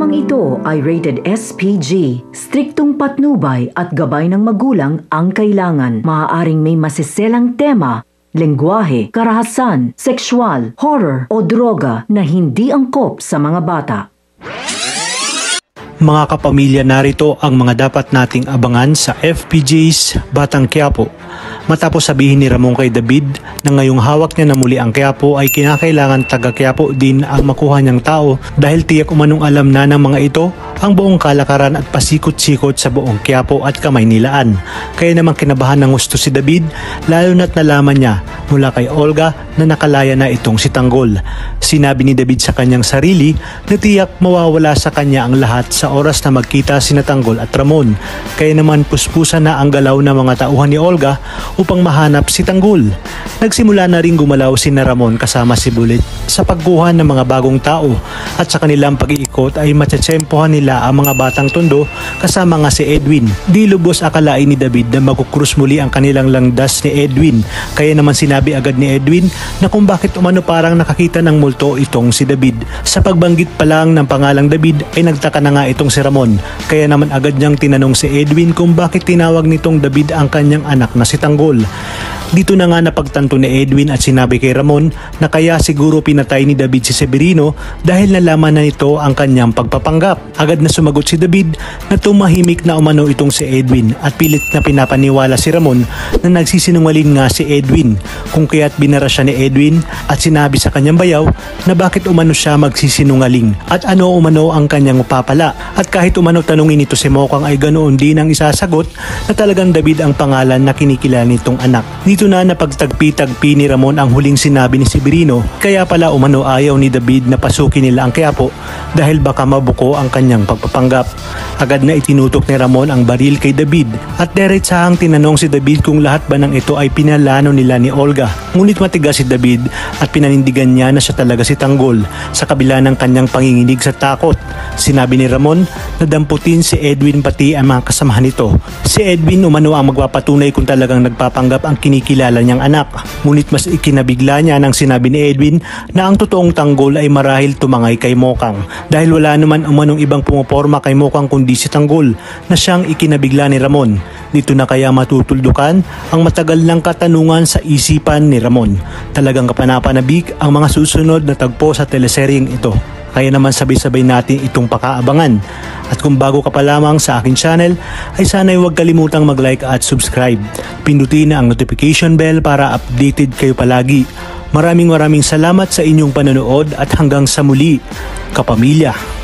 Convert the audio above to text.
Programang ito ay rated SPG. Striktong patnubay at gabay ng magulang ang kailangan. Maaaring may masiselang tema, lengguwahe, karahasan, sexual, horror o droga na hindi angkop sa mga bata. Mga kapamilya, narito ang mga dapat nating abangan sa FPJ's Batang Quiapo. Matapos sabihin ni Ramon kay David na ngayong hawak niya na muli ang Quiapo ay kinakailangan taga Quiapo din ang makuha niyang tao dahil tiyak umanong alam na ng mga ito ang buong kalakaran at pasikot-sikot sa buong Quiapo at Kamaynilaan. Kaya naman kinabahan ng gusto si David lalo na't nalaman niya mula kay Olga na nakalaya na itong si Tanggol. Sinabi ni David sa kanyang sarili na tiyak mawawala sa kanya ang lahat sa oras na magkita sina Tanggol at Ramon. Kaya naman puspusan na ang galaw ng mga tauhan ni Olga upang mahanap si Tanggol. Nagsimula na rin gumalaw sina Ramon kasama si Bullet sa pagkuha ng mga bagong tao at sa kanilang pag-iikot ay matsatsempohan nila ang mga batang tondo kasama nga si Edwin. Di lubos akalain ni David na makukrus muli ang kanilang langdas ni Edwin. Kaya naman sinabi agad ni Edwin na kung bakit umano parang nakakita ng multo itong si David. Sa pagbanggit pa lang ng pangalang David ay nagtaka na nga itong si Ramon. Kaya naman agad niyang tinanong si Edwin kung bakit tinawag nitong David ang kanyang anak na si Tanggol. Dito na nga napagtanto ni Edwin at sinabi kay Ramon na kaya siguro pinatay ni David si Severino dahil nalaman na nito ang kanyang pagpapanggap. Agad na sumagot si David na tumahimik na umano itong si Edwin at pilit na pinapaniwala si Ramon na nagsisinungaling nga si Edwin kung kaya't binara siya ni Edwin at sinabi sa kanyang bayaw na bakit umano siya magsisinungaling at ano umano ang kanyang papala. At kahit umano tanungin ito si Mokang ay ganoon din ang isasagot na talagang David ang pangalan na kinikilala nitong anak. Dito na napagtagpi-tagpi ni Ramon ang huling sinabi ni Severino kaya pala umano ayaw ni David na pasukin nila ang Quiapo dahil baka mabuko ang kanyang pagpapanggap. Agad na itinutok ni Ramon ang baril kay David at diretsahang tinanong si David kung lahat ba ng ito ay pinalano nila ni Olga. Ngunit matigas si David at pinanindigan niya na siya talaga si Tanggol sa kabila ng kanyang panginginig sa takot. Sinabi ni Ramon na damputin si Edwin pati ang mga kasamahan nito. Si Edwin umano ang magpapatunay kung talagang nagpapanggap ang kinikilala niyang anak. Ngunit mas ikinabigla niya nang sinabi ni Edwin na ang totoong Tanggol ay marahil tumangay kay Mokang dahil wala naman umanong ibang pumoporma kay Mokang kundi si Tanggol na siyang ikinabigla ni Ramon. Dito na kaya matutuldukan ang matagal ng katanungan sa isipan ni Ramon. Talagang kapanapanabik ang mga susunod na tagpo sa teleseryeng ito. Kaya naman sabay-sabay natin itong pakaabangan. At kung bago ka pa lamang sa akin channel, ay sana'y huwag kalimutang mag-like at subscribe. Pindutin na ang notification bell para updated kayo palagi. Maraming salamat sa inyong panonood at hanggang sa muli, kapamilya.